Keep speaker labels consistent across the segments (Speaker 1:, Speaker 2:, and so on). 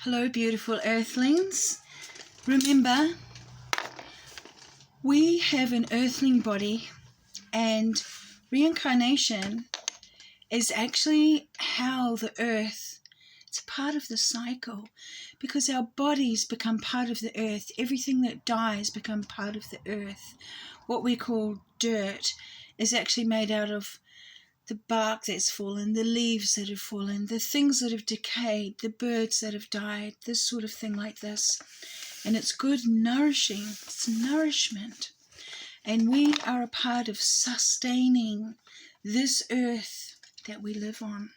Speaker 1: Hello, beautiful earthlings. Remember, we have an earthling body, and reincarnation is actually how the earth, it's a part of the cycle, because our bodies become part of the earth. Everything that dies becomes part of the earth. What we call dirt is actually made out of the bark that's fallen, the leaves that have fallen, the things that have decayed, the birds that have died, this sort of thing like this. And it's good nourishing, it's nourishment. And we are a part of sustaining this earth that we live on,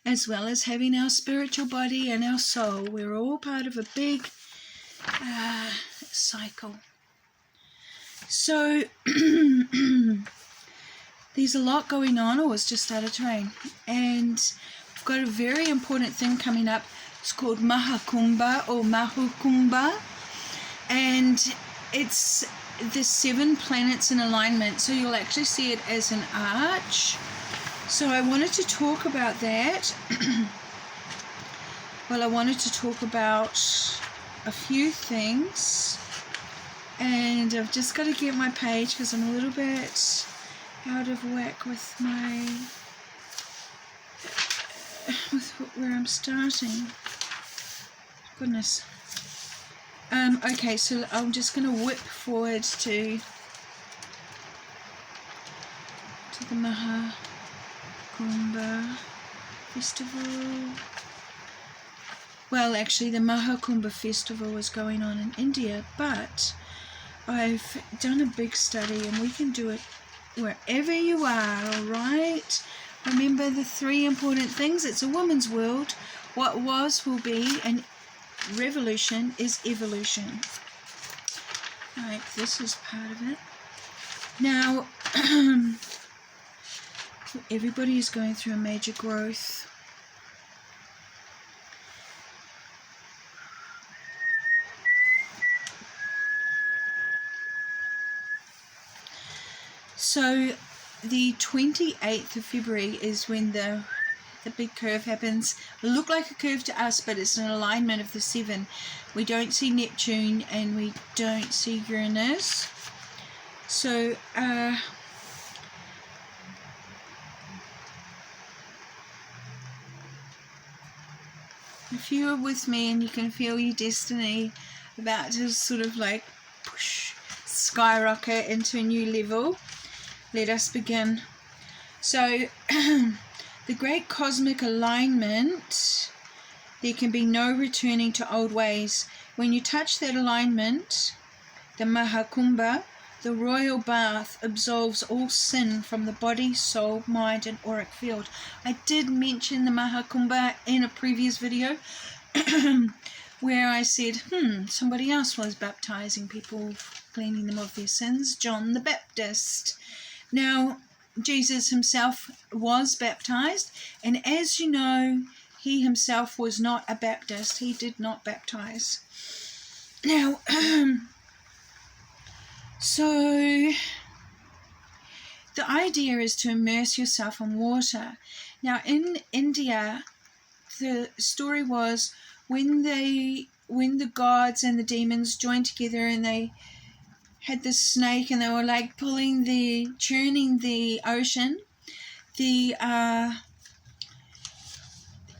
Speaker 1: as well as having our spiritual body and our soul. We're all part of a big cycle. So there's a lot going on. Oh, it's just started to rain. And we've got a very important thing coming up. It's called Mahakumbha or Mahukumbha. And it's the 7 planets in alignment. So you'll actually see it as an arch. So I wanted to talk about that. Well, I wanted to talk about a few things. And I've just got to get my page because I'm a little bit out of whack with where I'm starting. Goodness. Okay, so I'm just going to whip forward to the Mahakumbha festival. Well, actually, the Mahakumbha festival is going on in India, but I've done a big study, and we can do it wherever you are, all right? Remember the 3 important things. It's a woman's world. What was will be, and revolution is evolution. All right, this is part of it. Now, everybody is going through a major growth. So the 28th of February is when the big curve happens. It'll look like a curve to us, but it's an alignment of the 7. We don't see Neptune and we don't see Uranus. So if you are with me and you can feel your destiny about to sort of like push, skyrocket into a new level, let us begin. So, the great cosmic alignment, there can be no returning to old ways. When you touch that alignment, the Mahakumbha, the royal bath, absolves all sin from the body, soul, mind, and auric field. I did mention the Mahakumbha in a previous video where I said, somebody else was baptizing people, cleaning them of their sins, John the Baptist. Now, Jesus himself was baptized, and as you know, he himself was not a Baptist. He did not baptize. Now, so the idea is to immerse yourself in water. Now, in India, the story was when the gods and the demons joined together and they had this snake and they were like churning the ocean, the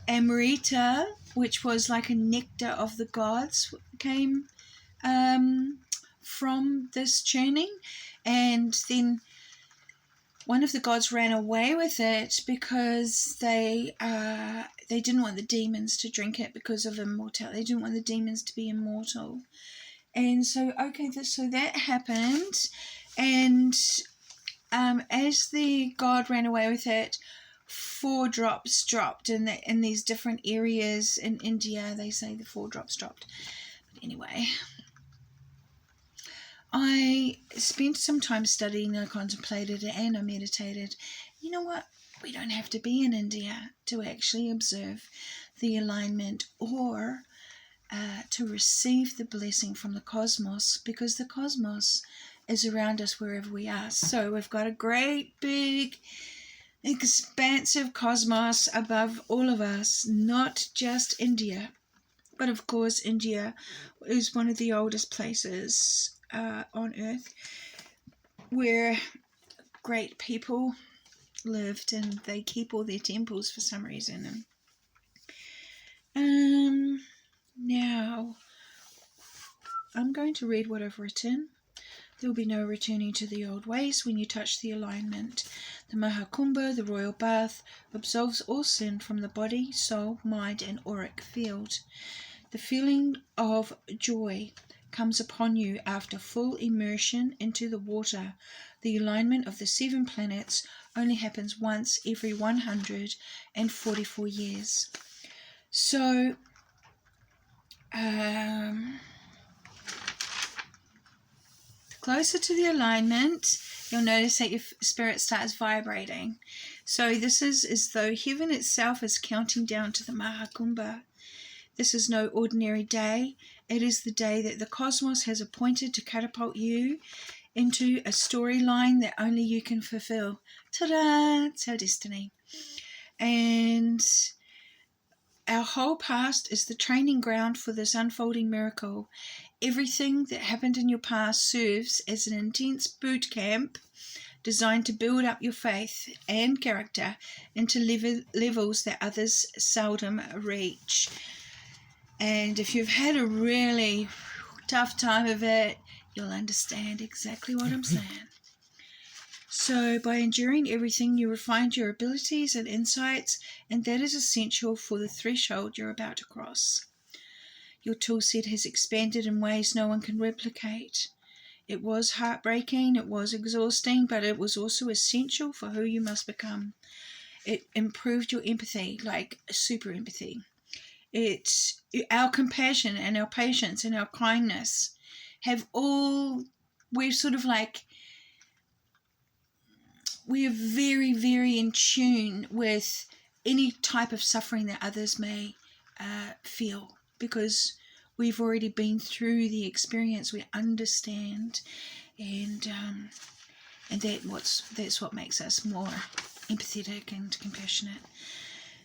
Speaker 1: Amrita, which was like a nectar of the gods, came from this churning, and then one of the gods ran away with it because they didn't want the demons to drink it because of immortality. They didn't want the demons to be immortal. And so, so that happened, and as the god ran away with it, 4 drops dropped in these different areas in India. They say the 4 drops dropped. But anyway, I spent some time studying. I contemplated it and I meditated. You know what? We don't have to be in India to actually observe the alignment or to receive the blessing from the cosmos, because the cosmos is around us wherever we are. So we've got a great big expansive cosmos above all of us, not just India. But of course, India is one of the oldest places on earth where great people lived, and they keep all their temples for some reason. Now, I'm going to read what I've written. There will be no returning to the old ways when you touch the alignment. The Mahakumbha, the royal bath, absolves all sin from the body, soul, mind, and auric field. The feeling of joy comes upon you after full immersion into the water. The alignment of the 7 planets only happens once every 144 years. So, closer to the alignment, you'll notice that your spirit starts vibrating. So this is as though heaven itself is counting down to the Mahakumbha. This is no ordinary day. It is the day that the cosmos has appointed to catapult you into a storyline that only you can fulfill. Ta-da! It's our destiny. And our whole past is the training ground for this unfolding miracle. Everything that happened in your past serves as an intense boot camp designed to build up your faith and character into levels that others seldom reach. And if you've had a really tough time of it, you'll understand exactly what I'm saying. So by enduring everything, you refined your abilities and insights, and that is essential for the threshold you're about to cross. Your toolset has expanded in ways no one can replicate. It was heartbreaking, it was exhausting, but it was also essential for who you must become. It improved your empathy, like super empathy. Our compassion and our patience and our kindness we're very, very in tune with any type of suffering that others may feel, because we've already been through the experience. We understand, and that's what makes us more empathetic and compassionate.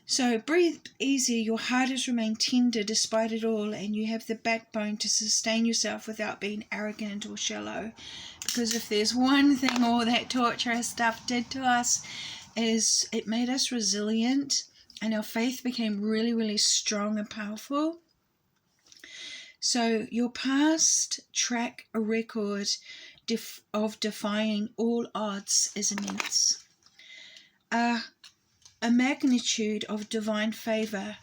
Speaker 1: So breathe easy. Your heart has remained tender despite it all, and you have the backbone to sustain yourself without being arrogant or shallow. Because if there's one thing all that torturous stuff did to us, is it made us resilient, and our faith became really, really strong and powerful. So your past track record of defying all odds is immense. A magnitude of divine favor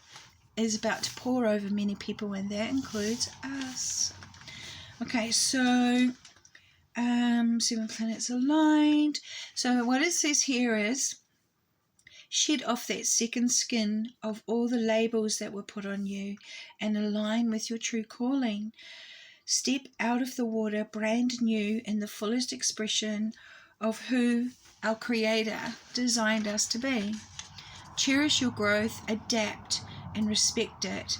Speaker 1: is about to pour over many people, and that includes us. Okay, so 7 planets aligned. So what it says here is, shed off that second skin of all the labels that were put on you and align with your true calling. Step out of the water brand new in the fullest expression of who our Creator designed us to be. Cherish your growth, adapt, and respect it.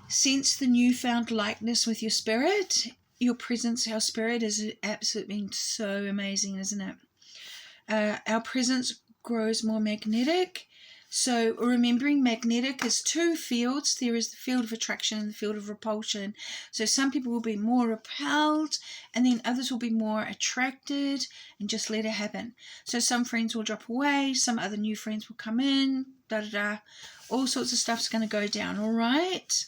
Speaker 1: Sense the newfound likeness with your spirit. Your presence, our spirit, is absolutely so amazing, isn't it? Our presence grows more magnetic. So remembering magnetic is 2 fields. There is the field of attraction and the field of repulsion. So some people will be more repelled, and then others will be more attracted, and just let it happen. So some friends will drop away, some other new friends will come in, all sorts of stuff's going to go down, all right?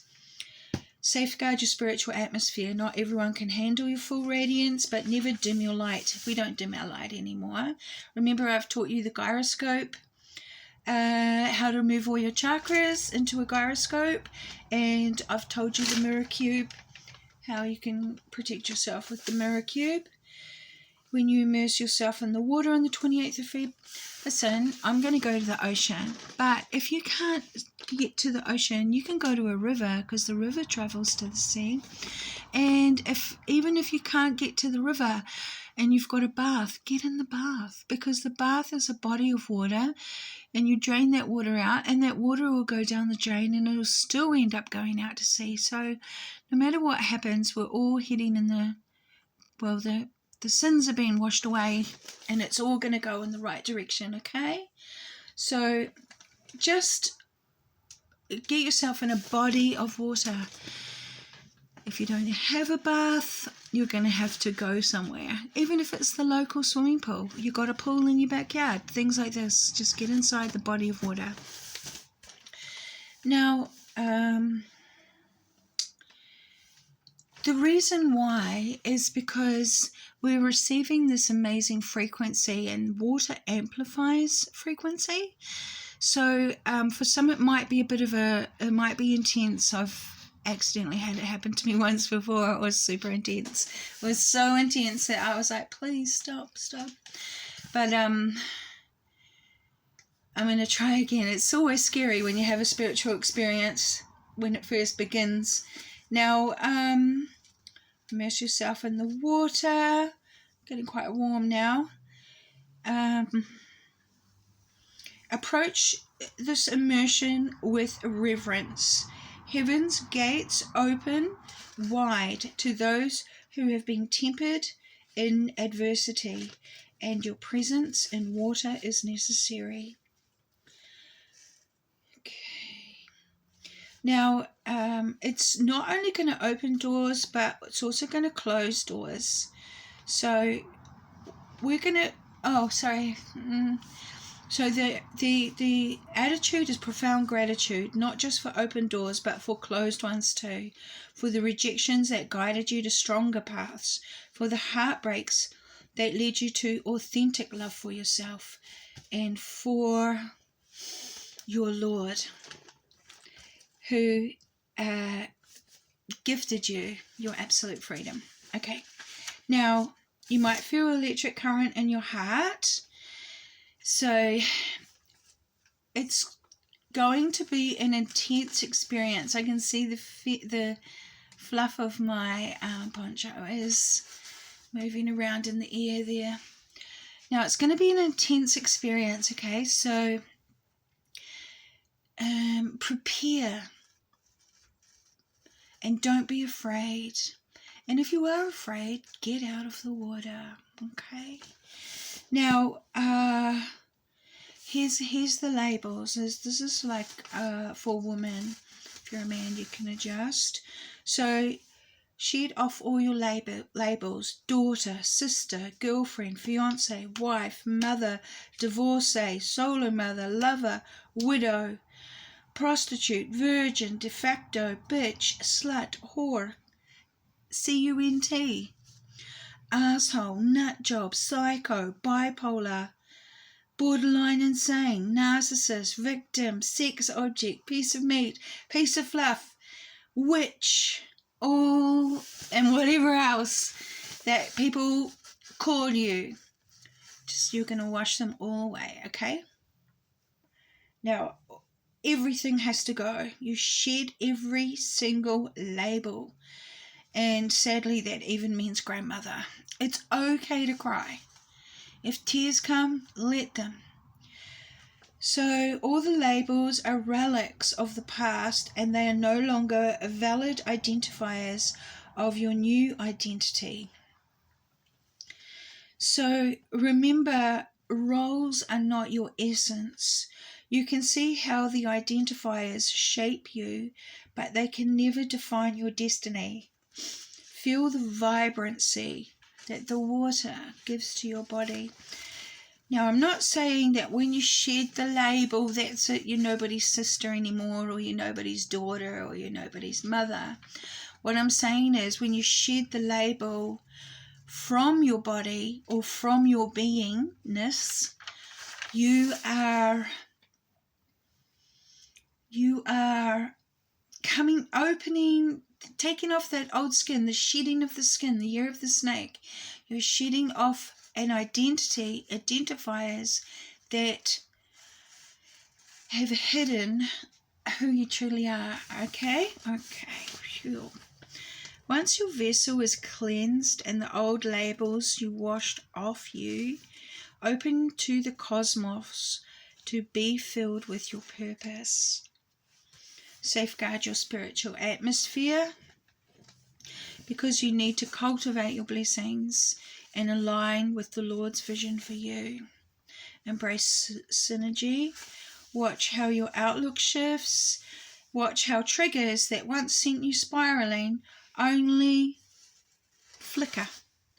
Speaker 1: Safeguard your spiritual atmosphere. Not everyone can handle your full radiance, but never dim your light. We don't dim our light anymore. Remember, I've taught you the gyroscope, how to move all your chakras into a gyroscope, and I've told you the mirror cube, how you can protect yourself with the mirror cube when you immerse yourself in the water on the 28th of Feb. Listen, I'm going to go to the ocean, but if you can't get to the ocean, you can go to a river, because the river travels to the sea. And even if you can't get to the river and you've got a bath, get in the bath, because the bath is a body of water, and you drain that water out, and that water will go down the drain, and it'll still end up going out to sea. So no matter what happens, we're all heading in the sins are being washed away, and it's all going to go in the right direction, okay? So just get yourself in a body of water. If you don't have a bath, you're going to have to go somewhere. Even if it's the local swimming pool. You've got a pool in your backyard. Things like this. Just get inside the body of water. Now, the reason why is because we're receiving this amazing frequency, and water amplifies frequency. So for some it might be it might be intense. I've accidentally had it happen to me once before. It was super intense. It was so intense that I was like, please stop. But I'm going to try again. It's always scary when you have a spiritual experience when it first begins. Now, immerse yourself in the water. Getting quite warm now. Approach this immersion with reverence. Heaven's gates open wide to those who have been tempered in adversity, and your presence in water is necessary. Okay. Now, it's not only going to open doors, but it's also going to close doors. So we're going to... Oh, sorry. So the attitude is profound gratitude, not just for open doors, but for closed ones too, for the rejections that guided you to stronger paths, for the heartbreaks that led you to authentic love for yourself, and for your Lord, who gifted you your absolute freedom. Okay, now you might feel electric current in your heart. So it's going to be an intense experience. I can see the fluff of my poncho is moving around in the air there. Now it's going to be an intense experience, okay? So prepare and don't be afraid. And if you are afraid, get out of the water, okay? Now, here's the labels. This is like for women. If you're a man, you can adjust. So shed off all your labels: daughter, sister, girlfriend, fiance, wife, mother, divorcee, solo mother, lover, widow, prostitute, virgin, de facto, bitch, slut, whore, cunt, asshole, nut job, psycho, bipolar, borderline insane, narcissist, victim, sex object, piece of meat, piece of fluff, witch, all and whatever else that people call you. Just you're going to wash them all away, okay? Now, everything has to go. You shed every single label. And sadly, that even means grandmother. It's okay to cry. If tears come, let them. So all the labels are relics of the past, and they are no longer valid identifiers of your new identity. So remember, roles are not your essence. You can see how the identifiers shape you, but they can never define your destiny. Feel the vibrancy that the water gives to your body. Now, I'm not saying that when you shed the label, that's it, you're nobody's sister anymore, or you're nobody's daughter, or you're nobody's mother. What I'm saying is, when you shed the label from your body or from your beingness, you are taking off that old skin, the shedding of the skin, the year of the snake. You're shedding off an identifiers that have hidden who you truly are. Okay. Phew. Once your vessel is cleansed and the old labels you washed off you, open to the cosmos to be filled with your purpose. Safeguard your spiritual atmosphere, because you need to cultivate your blessings and align with the Lord's vision for you. Embrace synergy. Watch how your outlook shifts Watch how triggers that once sent you spiraling only flicker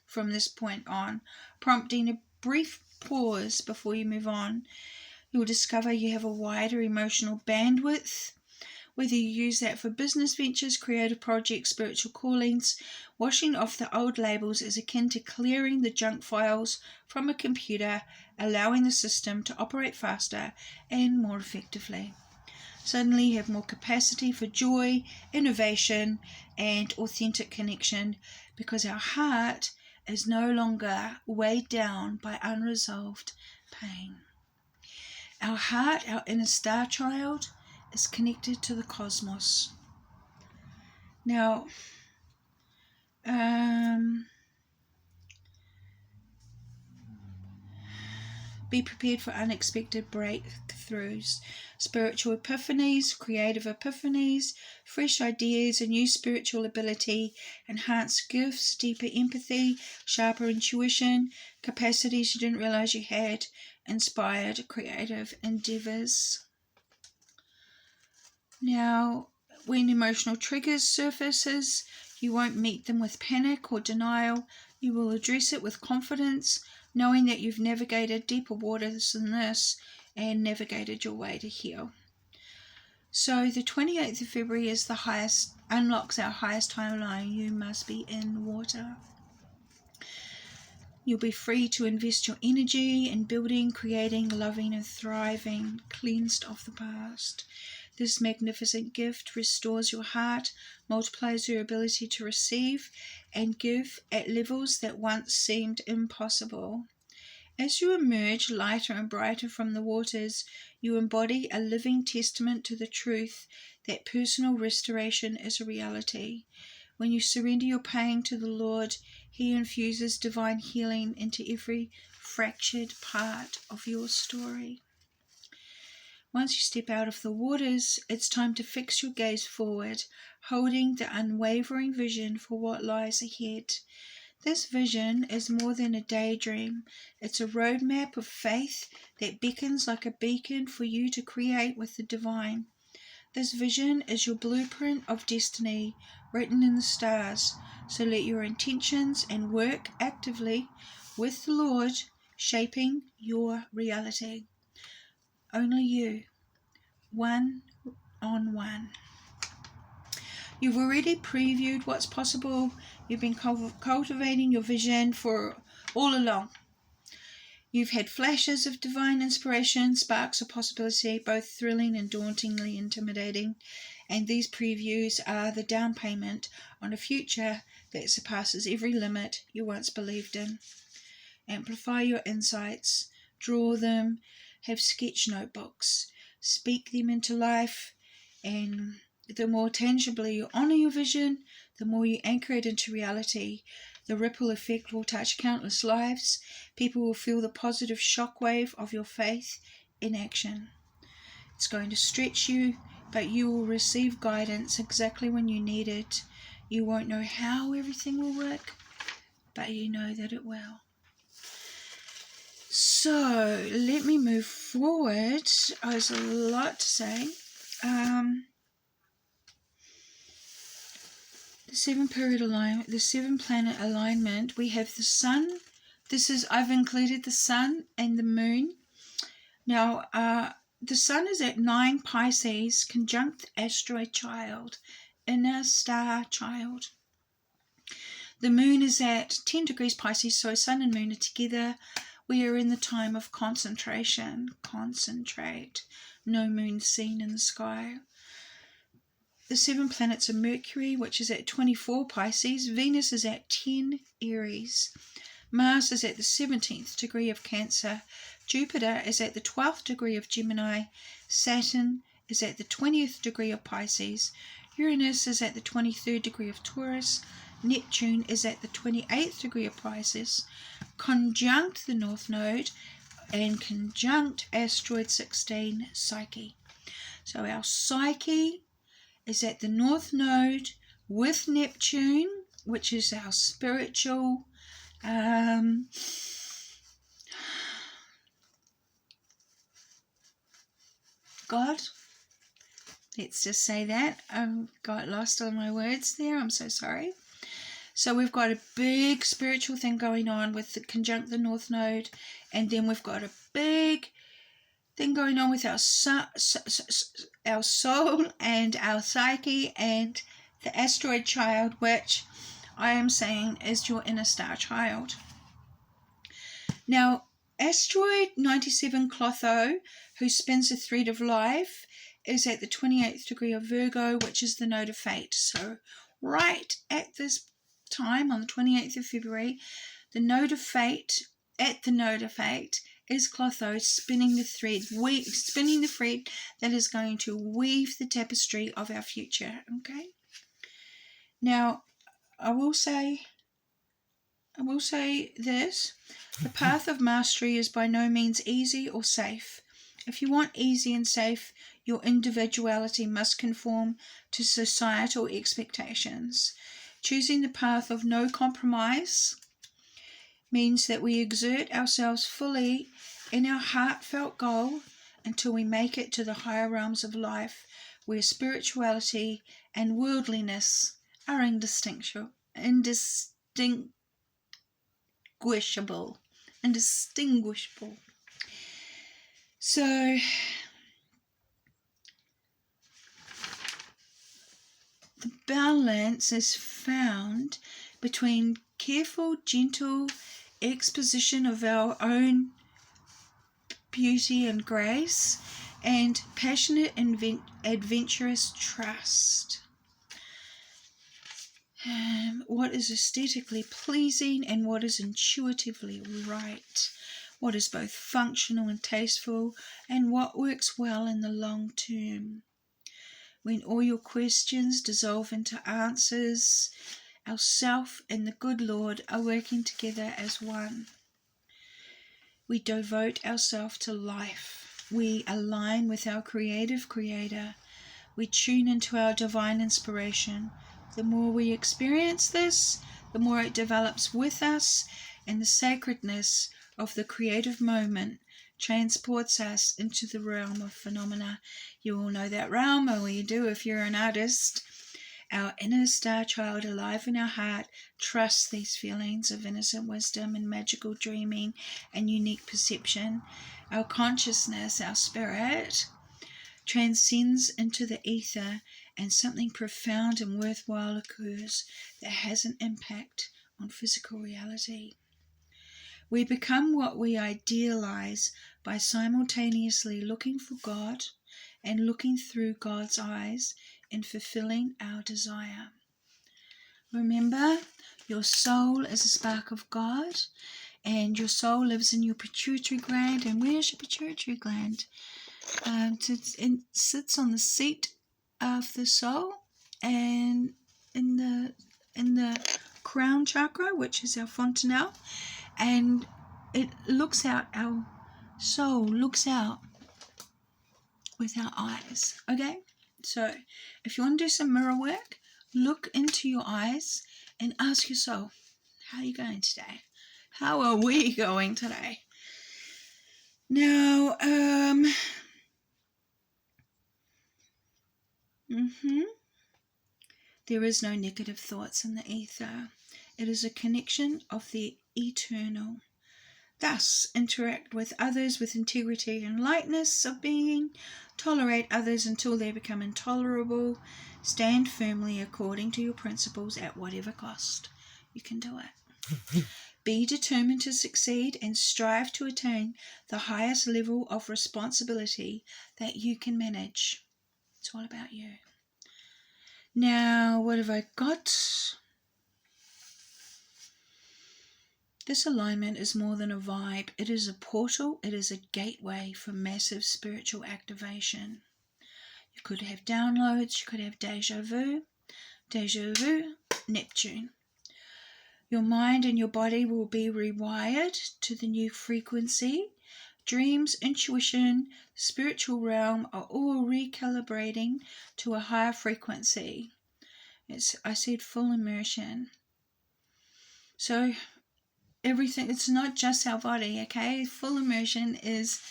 Speaker 1: from this point on, prompting a brief pause before you move on. You'll discover you have a wider emotional bandwidth. Whether you use that for business ventures, creative projects, spiritual callings, washing off the old labels is akin to clearing the junk files from a computer, allowing the system to operate faster and more effectively. Suddenly you have more capacity for joy, innovation, and authentic connection, because our heart is no longer weighed down by unresolved pain. Our heart, our inner star child, is connected to the cosmos. Now, be prepared for unexpected breakthroughs, spiritual epiphanies, creative epiphanies, fresh ideas, a new spiritual ability, enhanced gifts, deeper empathy, sharper intuition, capacities you didn't realize you had, inspired creative endeavors. Now, when emotional triggers surfaces, you won't meet them with panic or denial. You will address it with confidence, knowing that you've navigated deeper waters than this and navigated your way to heal. So the 28th of February is the highest, unlocks our highest timeline. You must be in water. You'll be free to invest your energy in building, creating, loving, and thriving, cleansed of the past. This magnificent gift restores your heart, multiplies your ability to receive and give at levels that once seemed impossible. As you emerge lighter and brighter from the waters, you embody a living testament to the truth that personal restoration is a reality. When you surrender your pain to the Lord, He infuses divine healing into every fractured part of your story. Once you step out of the waters, it's time to fix your gaze forward, holding the unwavering vision for what lies ahead. This vision is more than a daydream. It's a roadmap of faith that beckons like a beacon for you to create with the divine. This vision is your blueprint of destiny written in the stars. So let your intentions and work actively with the Lord shaping your reality. Only you, one on one. You've already previewed what's possible. You've been cultivating your vision for all along. You've had flashes of divine inspiration, sparks of possibility, both thrilling and dauntingly intimidating. And these previews are the down payment on a future that surpasses every limit you once believed in. Amplify your insights, draw them, have sketch notebooks, speak them into life, and the more tangibly you honour your vision, the more you anchor it into reality. The ripple effect will touch countless lives. People will feel the positive shockwave of your faith in action. It's going to stretch you, but you will receive guidance exactly when you need it. You won't know how everything will work, but you know that it will. So, let me move forward. There's a lot to say. The 7-period alignment, the 7-planet alignment, we have the sun. I've included the sun and the moon. Now, the sun is at 9 Pisces, conjunct asteroid child, inner star child. The moon is at 10 degrees Pisces, so sun and moon are together. We are in the time of concentration. Concentrate. No moon seen in the sky. The 7 planets are Mercury, which is at 24 Pisces. Venus is at 10 Aries. Mars is at the 17th degree of Cancer. Jupiter is at the 12th degree of Gemini. Saturn is at the 20th degree of Pisces. Uranus is at the 23rd degree of Taurus. Neptune is at the 28th degree of Pisces, conjunct the North Node, and conjunct asteroid 16, Psyche. So our Psyche is at the North Node with Neptune, which is our spiritual God, Let's just say that. I got lost on my words there. I'm so sorry. So we've got a big spiritual thing going on with the conjunct the North Node, and then we've got a big thing going on with our soul and our psyche and the asteroid child, which I am saying is your inner star child. Now, asteroid 97 Clotho, who spins the thread of life, is at the 28th degree of Virgo, which is the node of fate. So right at this time, on the 28th of February, the node of fate, at the node of fate, is Clotho spinning the thread that is going to weave the tapestry of our future. Okay. Now, I will say this: the path of mastery is by no means easy or safe. If you want easy and safe, your individuality must conform to societal expectations. Choosing the path of no compromise means that we exert ourselves fully in our heartfelt goal until we make it to the higher realms of life, where spirituality and worldliness are indistinguishable. So the balance is found between careful, gentle exposition of our own beauty and grace and passionate, adventurous trust. What is aesthetically pleasing and what is intuitively right. What is both functional and tasteful, and what works well in the long term. When all your questions dissolve into answers, our self and the good Lord are working together as one. We devote ourselves to life. We align with our creative creator. We tune into our divine inspiration. The more we experience this, the more it develops with us, and the sacredness of the creative moment transports us into the realm of phenomena. You all know that realm, or you do if you're an artist. Our inner star child, alive in our heart, trusts these feelings of innocent wisdom and magical dreaming and unique perception. Our consciousness, our spirit, transcends into the ether, and something profound and worthwhile occurs that has an impact on physical reality. We become what we idealize by simultaneously looking for God and looking through God's eyes in fulfilling our desire. Remember, your soul is a spark of God, and your soul lives in your pituitary gland. And where's your pituitary gland? It sits on the seat of the soul, and in the crown chakra, which is our fontanelle, and it looks out. Our soul looks out with our eyes. Okay, so if you want to do some mirror work, look into your eyes and ask your soul, how are you going today? How are we going today? Now, there is no negative thoughts in the ether. It is a connection of the eternal. Thus, interact with others with integrity and lightness of being. Tolerate others until they become intolerable. Stand firmly according to your principles at whatever cost. You can do it. Be determined to succeed and strive to attain the highest level of responsibility that you can manage. It's all about you. Now, what have I got? This alignment is more than a vibe. It is a portal. It is a gateway for massive spiritual activation. You could have downloads. You could have deja vu. Deja vu, Neptune. Your mind and your body will be rewired to the new frequency. Dreams, intuition, spiritual realm are all recalibrating to a higher frequency. I said full immersion. So everything, it's not just our body, okay? Full immersion is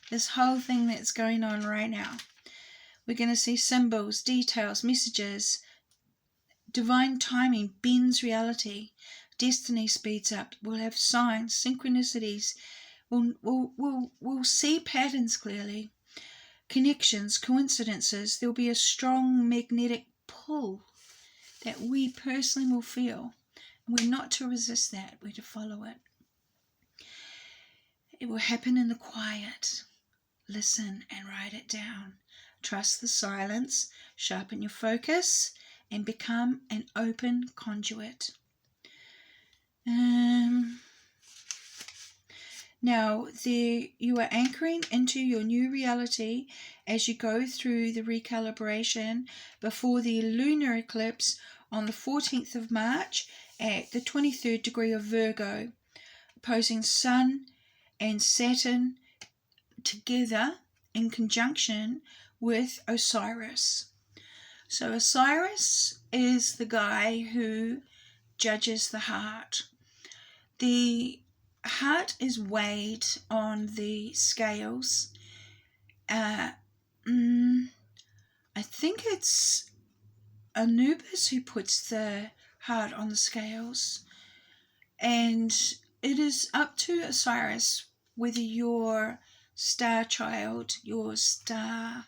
Speaker 1: this whole thing that's going on right now. We're going to see symbols, details, messages. Divine timing bends reality. Destiny speeds up. We'll have signs, synchronicities. We'll see patterns clearly. Connections, coincidences. There'll be a strong magnetic pull that we personally will feel. And we're not to resist that. We're to follow it. It will happen in the quiet. Listen and write it down. Trust the silence. Sharpen your focus and become an open conduit. Now, you are anchoring into your new reality as you go through the recalibration before the lunar eclipse on the 14th of March at the 23rd degree of Virgo, opposing Sun and Saturn together in conjunction with Osiris. So Osiris is the guy who judges the heart. The heart is weighed on the scales. I think it's Anubis who puts the heart on the scales, and it is up to Osiris whether your star child, your star,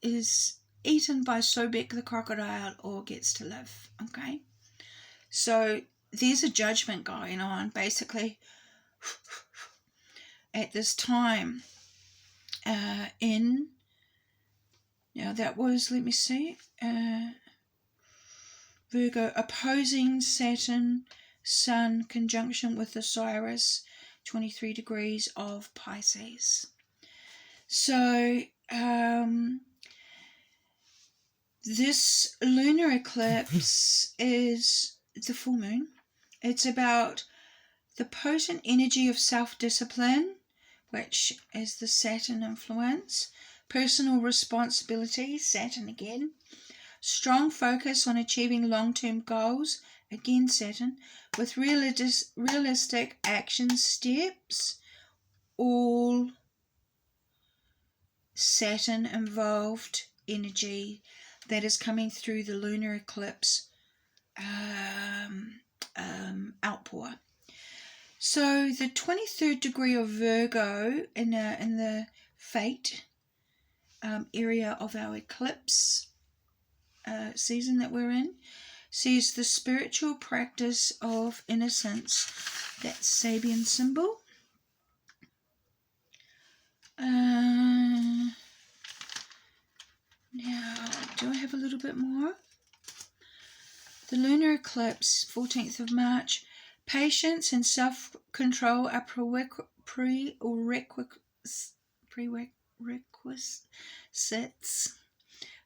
Speaker 1: is eaten by Sobek the crocodile or gets to live. Okay, so there's a judgment going on basically at this time now that was, let me see, Virgo opposing Saturn, Sun conjunction with Osiris, 23 degrees of Pisces. So this lunar eclipse is the full moon. It's about the potent energy of self-discipline, which is the Saturn influence, personal responsibility, Saturn again, strong focus on achieving long-term goals, again Saturn, with realistic action steps, all Saturn involved energy that is coming through the lunar eclipse outpour. So the 23rd degree of Virgo in the fate area of our eclipse season that we're in sees the spiritual practice of innocence, that Sabian symbol. Now, do I have a little bit more? The lunar eclipse, 14th of March. Patience and self-control are prerequisites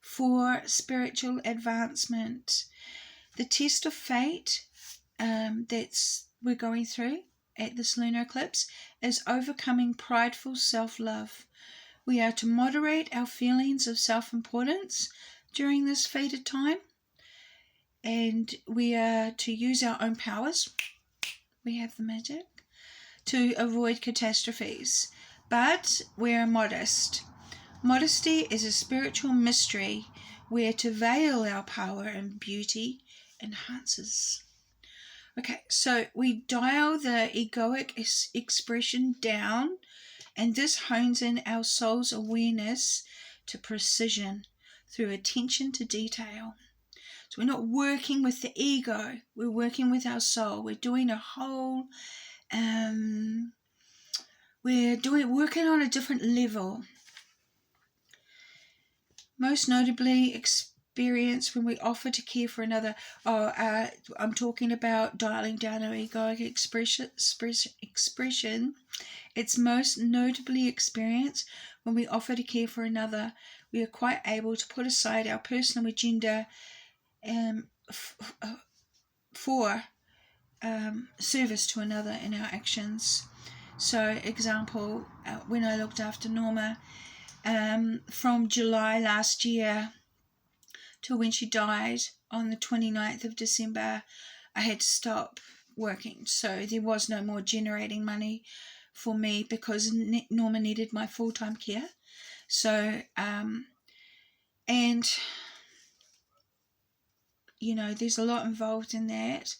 Speaker 1: for spiritual advancement. The test of fate we're going through at this lunar eclipse is overcoming prideful self-love. We are to moderate our feelings of self-importance during this fated time, and we are to use our own powers. We have the magic to avoid catastrophes, but we are modest. Modesty is a spiritual mystery where to veil our power and beauty enhances. Okay, so we dial the egoic expression down, and this hones in our soul's awareness to precision through attention to detail. So we're not working with the ego, we're working with our soul. We're doing a whole, working on a different level. Most notably experience when we offer to care for another. I'm talking about dialing down our egoic expression. It's most notably experienced when we offer to care for another. We are quite able to put aside our personal agenda for service to another in our actions. So, example, when I looked after Norma, from July last year till when she died on the 29th of December, I had to stop working. So there was no more generating money for me because Norma needed my full-time care. So, and, you know, there's a lot involved in that.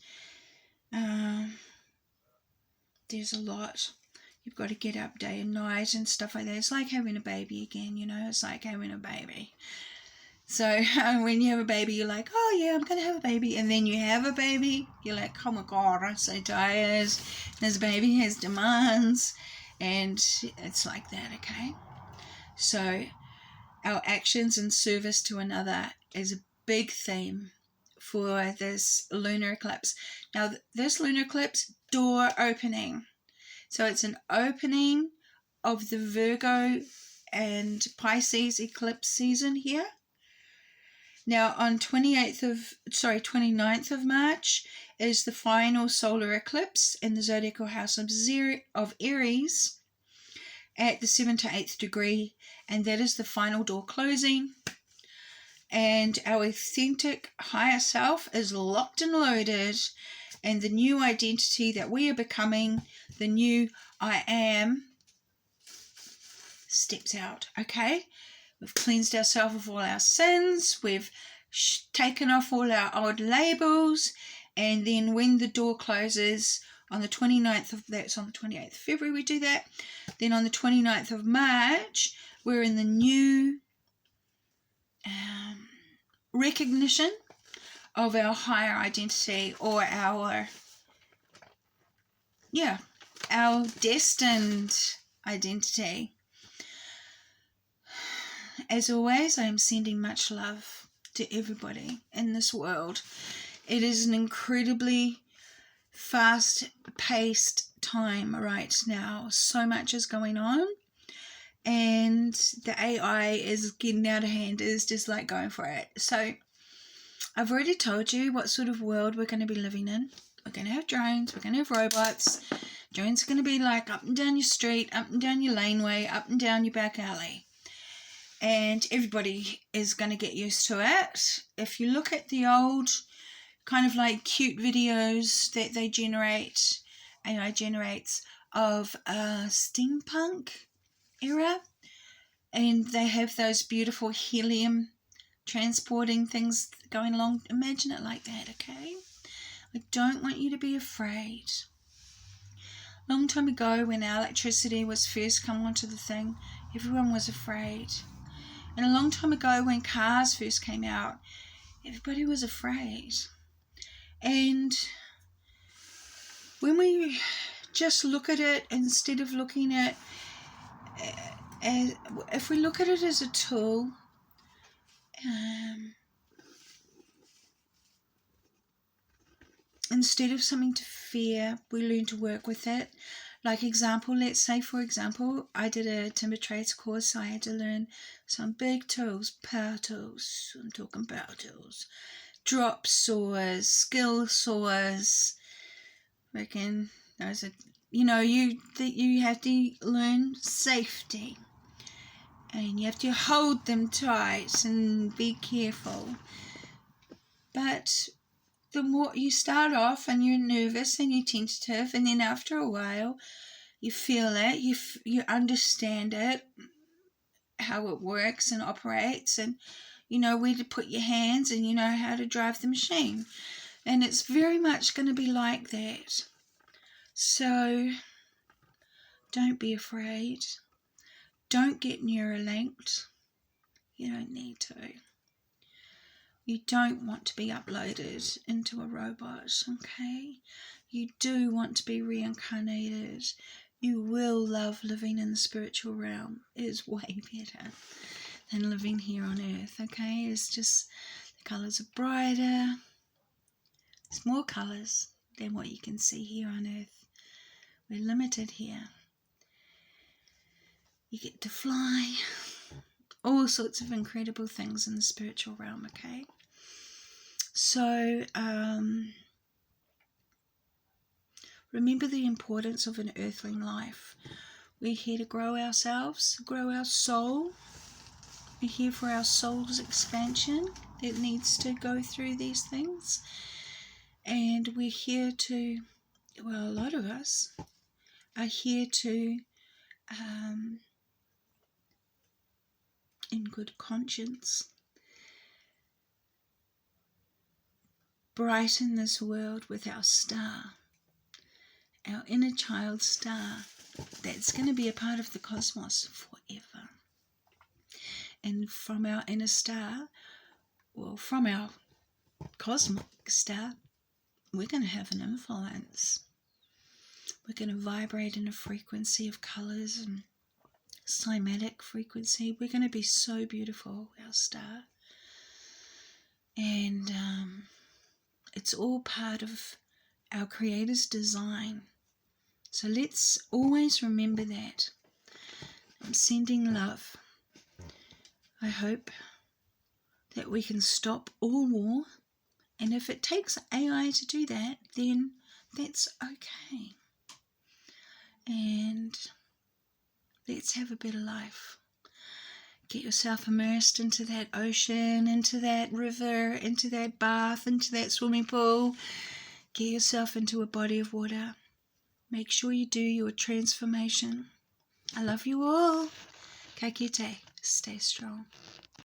Speaker 1: There's a lot. You've got to get up day and night and stuff like that. It's like having a baby again, you know. It's like having a baby. So when you have a baby, you're like, oh yeah, I'm going to have a baby. And then you have a baby, you're like, oh my God, I'm so tired. This baby has demands. And it's like that, okay? So our actions in service to another is a big theme for this lunar eclipse. Now, this lunar eclipse, door opening. So it's an opening of the Virgo and Pisces eclipse season here. Now on 29th of March is the final solar eclipse in the zodiacal house of Aries at the 7th to 8th degree, and that is the final door closing. And our authentic higher self is locked and loaded, and the new identity that we are becoming, the new I am, steps out, okay? We've cleansed ourselves of all our sins. We've taken off all our old labels. And then when the door closes on the 29th of, that's on the 28th of February we do that. Then on the 29th of March, we're in the new recognition of our higher identity, or our destined identity. As always, I am sending much love to everybody in this world. It is an incredibly fast-paced time right now. So much is going on, and the AI is getting out of hand. It is just like going for it. So I've already told you what sort of world we're going to be living in. We're going to have drones. We're going to have robots. Drones are going to be like up and down your street, up and down your laneway, up and down your back alley. And everybody is going to get used to it. If you look at the old kind of like cute videos that they generate, AI generates, of steampunk era, and they have those beautiful helium transporting things going along, imagine it like that, okay? I don't want you to be afraid. Long time ago, when our electricity was first come onto the thing, everyone was afraid. And a long time ago, when cars first came out, everybody was afraid. And when we just look at it, instead of looking at, if we look at it as a tool, instead of something to fear, we learn to work with it. Like example, let's say for example, I did a timber trades course, so I had to learn some big tools, power tools. I'm talking power tools, drop saws, skill saws. Reckon those are, you know, you have to learn safety, and you have to hold them tight and be careful. But the more you start off and you're nervous and you're tentative, and then after a while you feel it, you understand it, how it works and operates, and you know where to put your hands, and you know how to drive the machine. And it's very much going to be like that. So don't be afraid. Don't get Neuralinked. You don't need to. You don't want to be uploaded into a robot, okay? You do want to be reincarnated. You will love living in the spiritual realm. It is way better than living here on earth, okay? It's just the colours are brighter. There's more colours than what you can see here on earth. We're limited here. You get to fly. All sorts of incredible things in the spiritual realm, okay? So, remember the importance of an earthling life. We're here to grow ourselves, grow our soul. We're here for our soul's expansion. It needs to go through these things. And we're here to, well, a lot of us are here to in good conscience. Brighten this world with our star, our inner child star, that's going to be a part of the cosmos forever. And from our inner star, well, from our cosmic star, we're going to have an influence. We're going to vibrate in a frequency of colours and cymatic frequency. We're going to be so beautiful, our star. And it's all part of our Creator's design. So let's always remember that. I'm sending love. I hope that we can stop all war. And if it takes AI to do that, then that's okay. And let's have a better life. Get yourself immersed into that ocean, into that river, into that bath, into that swimming pool. Get yourself into a body of water. Make sure you do your transformation. I love you all. Ka kite. Stay strong.